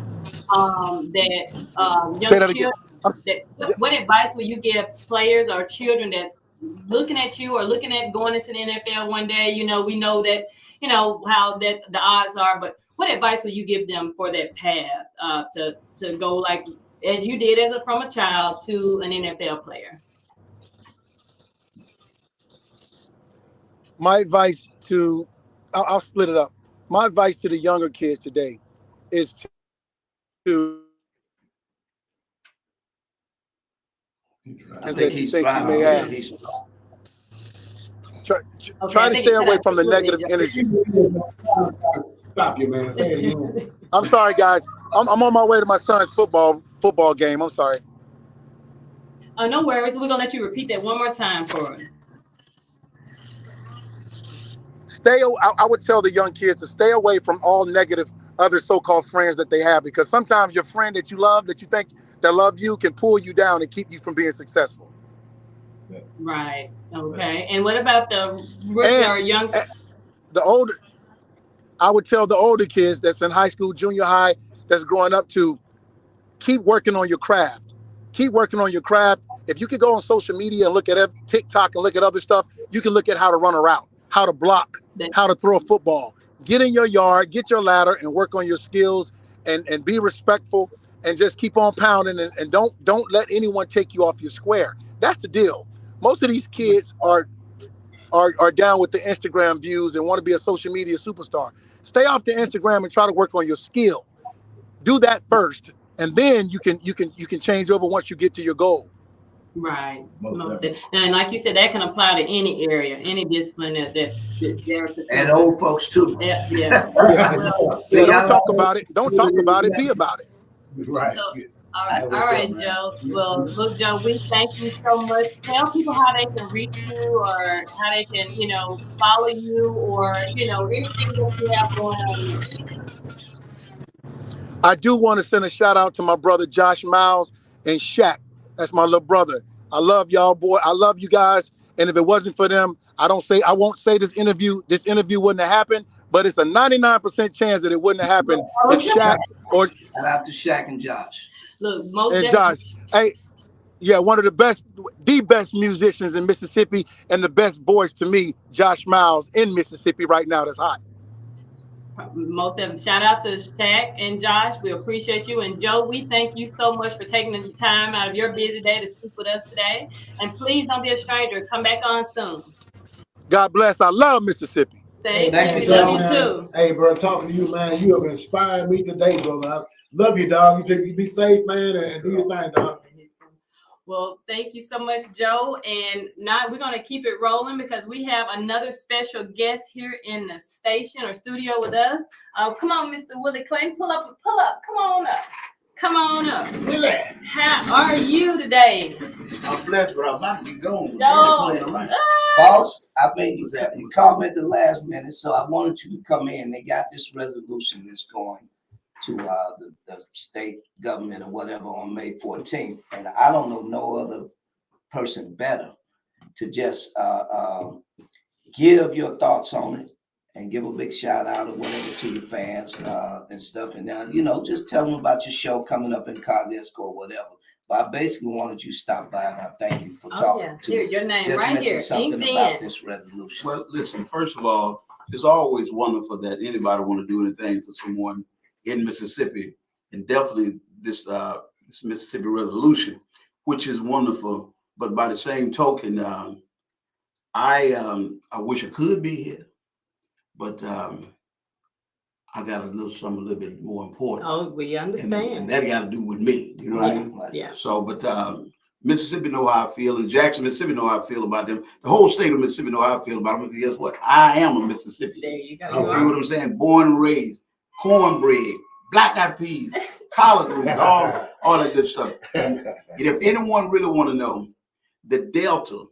what advice would you give players or children that's looking at you or looking at going into the NFL one day? We know that how that the odds are, but what advice would you give them for that path to go like as you did from a child to an NFL player? My advice I'll split it up. My advice to the younger kids today is to I think he's trying to try to stay away from the negative energy. Stop you, man. Say it again. I'm sorry, guys. I'm on my way to my son's football game. I'm sorry. Oh, no worries. We're gonna let you repeat that one more time for us. I would tell the young kids to stay away from all negative other so-called friends that they have, because sometimes your friend that you love, that you think that love you, can pull you down and keep you from being successful. Right. Okay. And what about the young? I would tell the older kids that's in high school, junior high, that's growing up to keep working on your craft. Keep working on your craft. If you could go on social media and look at TikTok and look at other stuff, you can look at how to run a route, how to block, how to throw a football. Get in your yard, get your ladder, and work on your skills, and be respectful, and just keep on pounding, and don't let anyone take you off your square. That's the deal. Most of these kids are down with the Instagram views and want to be a social media superstar. Stay off the Instagram and try to work on your skill. Do that first, and then you can change over once you get to your goal. Right. And like you said, that can apply to any area, any discipline that and old folks too. Yeah. Don't talk about it. Don't talk about it. Be about it. Right. So, all right, Joe. Well, look, Joe, we thank you so much. Tell people how they can reach you, or how they can, follow you, or anything that you have going on. I do want to send a shout out to my brother Josh Miles and Shaq. That's my little brother. I love y'all, boy. I love you guys. And if it wasn't for them, I won't say this interview wouldn't have happened, but it's a 99% chance that it wouldn't have happened if Shaq or shout out to Shaq and Josh. Look, and Josh. Hey, yeah, one of the best musicians in Mississippi, and the best voice to me, Josh Miles in Mississippi right now. That's hot. Most of shout out to Shaq and Josh. We appreciate you. And Joe, we thank you so much for taking the time out of your busy day to speak with us today. And please don't be a stranger. Come back on soon. God bless. I love Mississippi. Thank Thank you. you, We love Joe. you too. Hey, bro, talking to you, man. You have inspired me today, brother. I love you, dog. You be safe, man, and do your thing, dog. Well, thank you so much, Joe. And now we're going to keep it rolling because we have another special guest here in the station or studio with us. Come on, Mr. Willie Clay. Pull up. Come on up. Come on up. Willie. How are you today? I'm blessed, but I'm about to be gone. Joe. Boss, I made you called me at the last minute, so I wanted you to come in. They got this resolution that's going to the state government or whatever on May 14th. And I don't know no other person better to just give your thoughts on it and give a big shout out or whatever to your fans and stuff. And just tell them about your show coming up in Kosciuszko or whatever. But I basically wanted you to stop by and I thank you for talking to me. Your name just right mention here. something about this resolution. Well, listen, first of all, it's always wonderful that anybody want to do anything for someone in Mississippi, and definitely this Mississippi resolution, which is wonderful. But by the same token, I wish I could be here, but I got something a little bit more important. Oh, we understand. And that got to do with me. You know what I mean? Yeah. So, but Mississippi know how I feel, and Jackson, Mississippi know how I feel about them. The whole state of Mississippi know how I feel about them. But guess what? I am a Mississippian. There you go. You feel what I'm saying? Born and raised, cornbread, black eyed peas, collard greens, all that good stuff. And if anyone really want to know, the Delta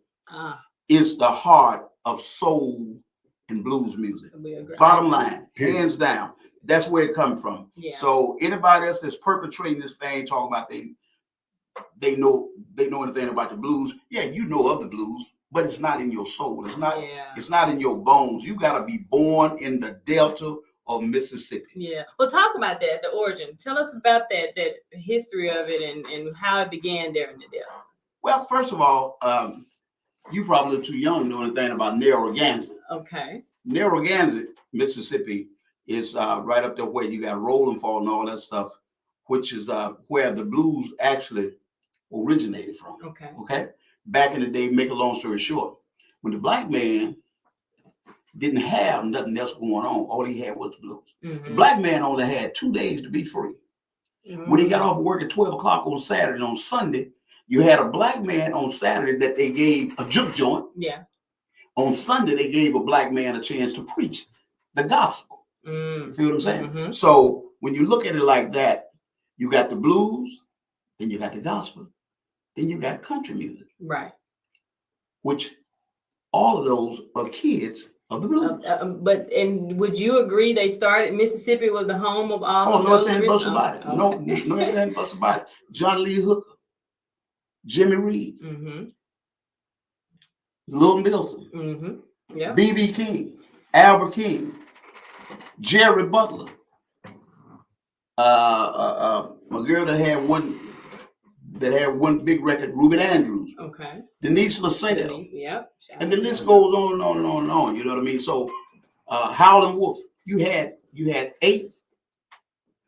is the heart of soul and blues music. Bottom line, hands down, that's where it comes from. Yeah. So anybody else that's perpetrating this thing, talking about they know anything about the blues, yeah, you know of the blues, but it's not in your soul. It's not in your bones. You got to be born in the Delta of Mississippi. Yeah. Well, talk about that, the origin. Tell us about that history of it and how it began there in the Delta. Well, first of all, you probably too young to know anything about Narragansett. Okay. Narragansett, Mississippi, is right up there where you got Rolling Fall and all that stuff, which is where the blues actually originated from. Okay. Back in the day, make a long story short, when the black man didn't have nothing else going on, all he had was the blues. Mm-hmm. The black man only had 2 days to be free. Mm-hmm. When he got off work at 12 o'clock on Saturday and on Sunday, you had a black man on Saturday that they gave a juke joint. Yeah. On Sunday, they gave a black man a chance to preach the gospel. You feel what I'm saying? Mm-hmm. So when you look at it like that, you got the blues, then you got the gospel, then you got country music. Right. Which all of those are kids of the blues. And would you agree they started, Mississippi was the home of all of those? Oh, no, anything but about it. No, anything but about it. John Lee Hooker, Jimmy Reed, Little Milton, B.B. King, Albert King, Jerry Butler, my girl that had one big record, Ruben Andrews. Okay. Denise LaSalle. Yep. And the list goes on and on and on and on. You know what I mean? So Howlin' Wolf, you had 8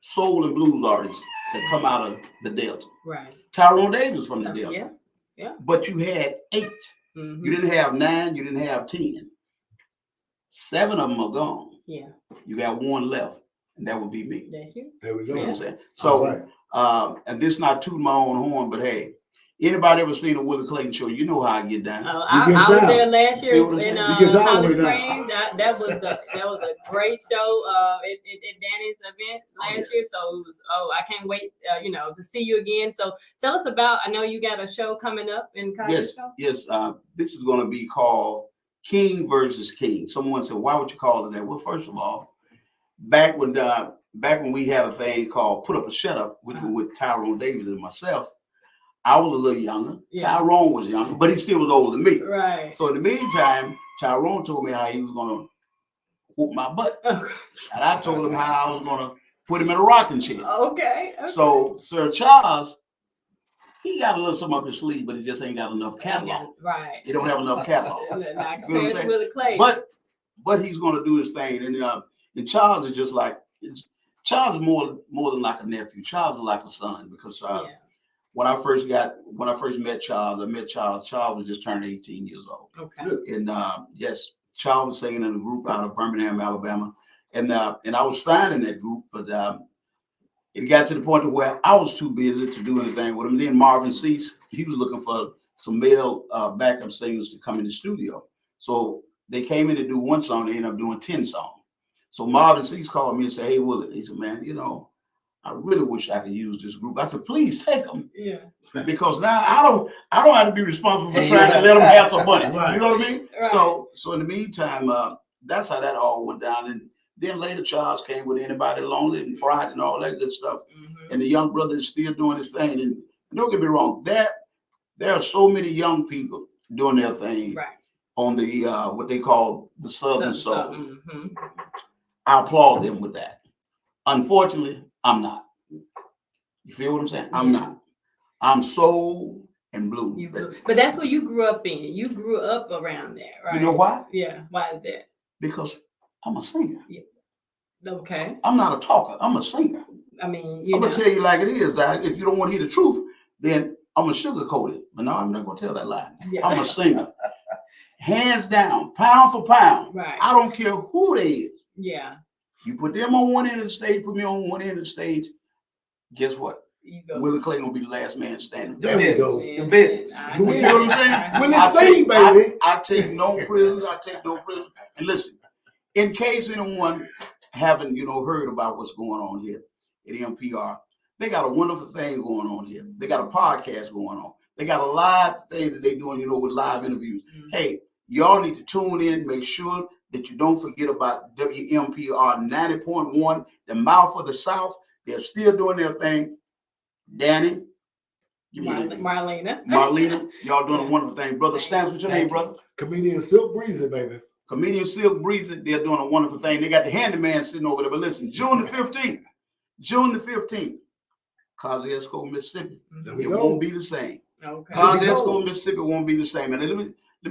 soul and blues artists that come out of the Delta. Right. Tyrone Davis from the Delta. Yeah. Yeah. But you had 8. Mm-hmm. You didn't have 9, you didn't have 10. 7 of them are gone. Yeah. You got 1 left, and that would be me. That's you. There we go. You know what I'm saying? So and this not tooting my own horn, but hey, anybody ever seen a Willie Clayton show? You know how I get down. I was there last year in Holly Springs. That was a great show at Danny's event last year. So it was I can't wait to see you again. So tell us about. I know you got a show coming up in Kosciuszko. Yes. This is going to be called King versus King. Someone said, "Why would you call it that?" Well, first of all, back when we had a thing called Put Up or Shut Up, which was with Tyrone Davis and myself, I was a little younger. Yeah. Tyrone was younger, but he still was older than me. Right. So in the meantime, Tyrone told me how he was going to whoop my butt. And I told him how I was going to put him in a rocking chair. Okay. So Sir Charles, he got a little something up his sleeve, but he just ain't got enough catalog. Right. He don't have enough catalog. Willie Clay. But he's going to do his thing. And And Charles is just like, Charles is more than like a nephew. Charles is like a son because when I first met Charles, Charles was just turning 18 years old. Okay. And yes, Charles was singing in a group out of Birmingham, Alabama. And I was signed in that group, but it got to the point where I was too busy to do anything with him. Then Marvin Cease, he was looking for some male backup singers to come in the studio. So they came in to do one song, they ended up doing 10 songs. So Marvin Cease called me and said, "Hey, Willie," he said, "Man, you know, I really wish I could use this group." I said, "Please take them." Yeah. Because now I don't have to be responsible for trying to let them have some money. You know what I mean? Right. So in the meantime, that's how that all went down. And then later Charles came with Anybody Lonely and Friday and all that good stuff. And the young brother is still doing his thing. And don't get me wrong, there are so many young people doing their thing on the what they call the Southern Soul. I applaud them with that. Unfortunately, I'm not. You feel what I'm saying? I'm not. I'm soul and blues. But that's what you grew up in. You grew up around there, right? You know why? Yeah. Why is that? Because I'm a singer. Yeah. Okay. I'm not a talker. I'm a singer. I mean, I'm gonna tell you like it is. That if you don't want to hear the truth, then I'm gonna sugarcoat it. But no, I'm not gonna tell that lie. Yeah. I'm a singer, hands down, pound for pound. Right. I don't care who they is. Yeah. You put them on one end of the stage, put me on one end of the stage. Guess what? Willie Clay gonna be the last man standing. There we go. The business. You know what I'm saying? When they sing, baby. I take no prisoners. I take no prisoners. And listen, in case anyone haven't, heard about what's going on here at NPR, they got a wonderful thing going on here. They got a podcast going on. They got a live thing that they're doing, with live interviews. Hey, y'all need to tune in. Make sure that you don't forget about WMPR 90.1, the mouth of the South. They're still doing their thing. Danny, Marlena, y'all doing a wonderful thing. Brother Stamps, what's your name, brother? Comedian Silk Breezy, baby. Comedian Silk Breezy, they're doing a wonderful thing. They got the handyman sitting over there. But listen, June the 15th, Kosciuszko, Mississippi. It won't be the same. Okay. Kosciuszko, Mississippi won't be the same. And let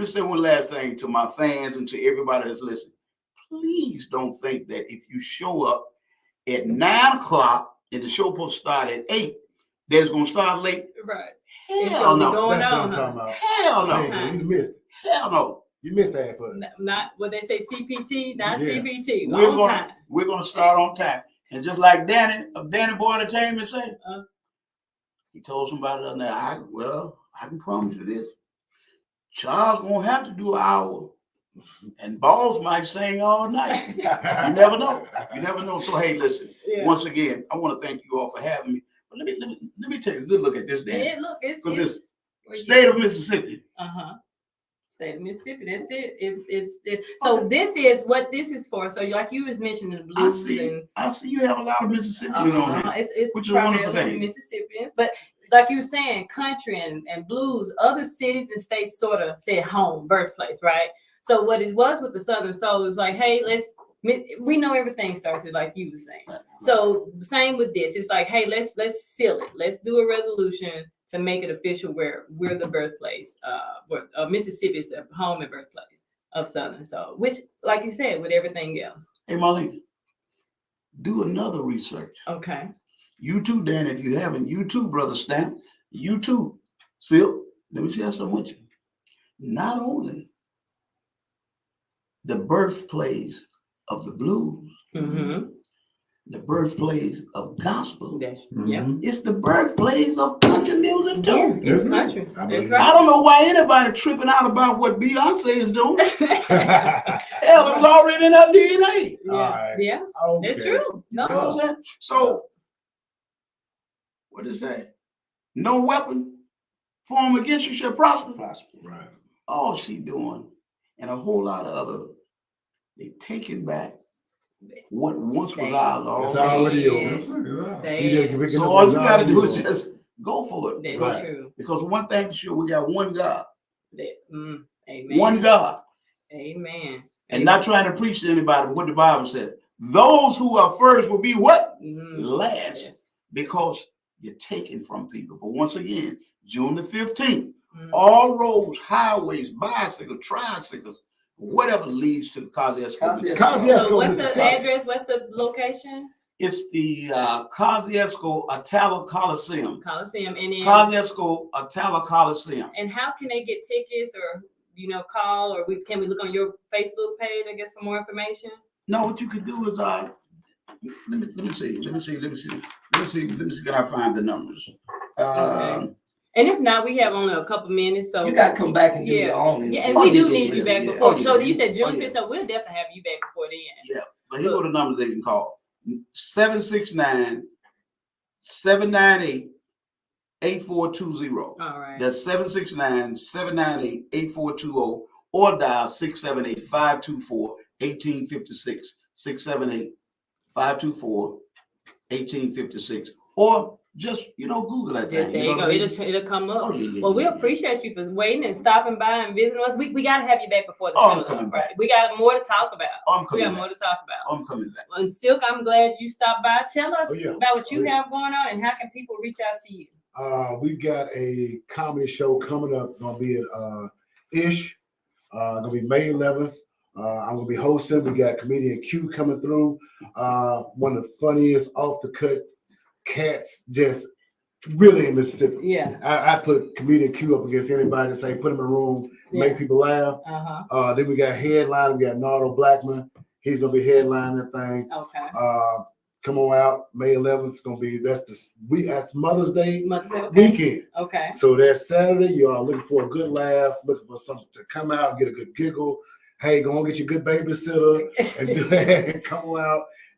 me say one last thing to my fans and to everybody that's listening. Please don't think that if you show up at 9 o'clock and the show supposed to start at 8, that it's going to start late. Right. Hell no. That's what I'm talking about. Hell no. Man, you missed it. Hell no. You missed half of it. Not what they say, CPT, not CPT. We're gonna start on time. And just like Danny of Danny Boy Entertainment said, he told somebody the other night, I can promise you this. Charles gonna have to do an hour. And Balls might sing all night. You never know. You never know. So hey, listen. Once again, I want to thank you all for having me. But let me take a good look at this, Danny. Yeah, look, it's this state of Mississippi. State of Mississippi. That's it. It's so this is what this is for. So like you was mentioning the blues. I see you have a lot of Mississippi on here. It's which is a wonderful thing. Mississippians, but like you were saying, country and blues, other cities and states sort of say home, birthplace, right? So what it was with the Southern Soul is like, hey, we know everything starts with like you were saying. So same with this. It's like, hey, let's seal it. Let's do a resolution to make it official where we're the birthplace. Mississippi is the home and birthplace of Southern Soul, which, like you said, with everything else. Hey, Marlena, do another research. Okay. You too, Dan, if you haven't. You too, Brother Stamp. You too, Silk. Let me share something with you. Not only the birthplace of the blues, the birthplace of gospel. It's the birthplace of country music too. Yeah, it's country. That's right. I don't know why anybody tripping out about what Beyonce is doing. Hell, it was already in her DNA. Yeah, okay. It's true. No. You know what I'm saying? So, what is that? No weapon formed against you shall prosper. Right. All she doing, and a whole lot of other, they taking back what once was ours. It's already yours. So all you got to do is just go for it. That's true. Because one thing for sure, we got one God. Amen. One God. Amen. And not trying to preach to anybody what the Bible said. Those who are first will be what? Last. Yes. Because you're taking from people. But once again, June the 15th, all roads, highways, bicycles, tricycles, whatever leads to the Kosciuszko. Kosciuszko, So what's the Mississippi. address? What's the location? It's the Kosciuszko Italo Coliseum. Coliseum. And then Kosciuszko Italo Coliseum. and how can they get tickets or call or can we look on your Facebook page, I guess, for more information? No, what you could do is let me see. Can I find the numbers? Okay. And if not, we have only a couple minutes, so You gotta come back and do your own. Yeah, and we do need you back before. Oh, So yeah. you said June Oh, yeah. 5th, so we'll definitely have you back before then. Yeah, but here go the numbers they can call: 769-798-8420. All right. That's 769-798-8420, or dial 678-524-1856. 678-524-1856, or just Google that There thing. you go. It'll come up. Oh, yeah, Well, we yeah. appreciate you for waiting and stopping by and visiting us. We got to have you back before the Oh, show. I'm coming though, back. right? We got more to talk about. Oh, I'm We coming got back. more to talk about. I'm coming back. Well, and Silk, I'm glad you stopped by. Tell us Oh, yeah. about what you Oh, yeah. have going on and how can people reach out to you? We've got a comedy show coming up. Gonna be at Ish. Gonna be May 11th. I'm gonna be hosting. We got comedian Q coming through. One of the funniest off the cut cats, just really in Mississippi. Yeah. I put comedian Q up against anybody to say put him in a room, make people laugh. Then we got headline. We got Nardo Blackman. He's gonna be headlining that thing. Okay. Come on out, May 11th. It's gonna be that's Mother's Day Okay. weekend. Okay. So that's Saturday. You are looking for a good laugh, looking for something to come out and get a good giggle. Hey, go and get your good babysitter and do that. Come on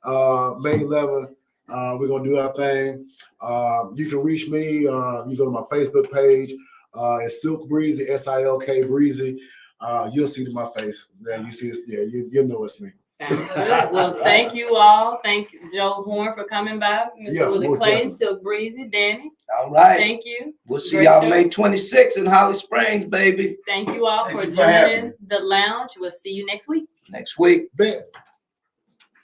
out. May 11th. We're gonna do our thing. You can reach me. You go to my Facebook page. It's Silk Breezy, SILK Breezy. You'll see my face. Yeah, you see it. Yeah, you know it's me. Sounds good. Well, thank you all. Thank you, Joe Horn, for coming by. Mr. Willie most Clayton, definitely. Silk Breezy, Danny. All right. Thank you. We'll see Great y'all show. May 26th in Holly Springs, baby. Thank you all Thank for you for having joining the lounge. We'll see you next week. Next week. Bet.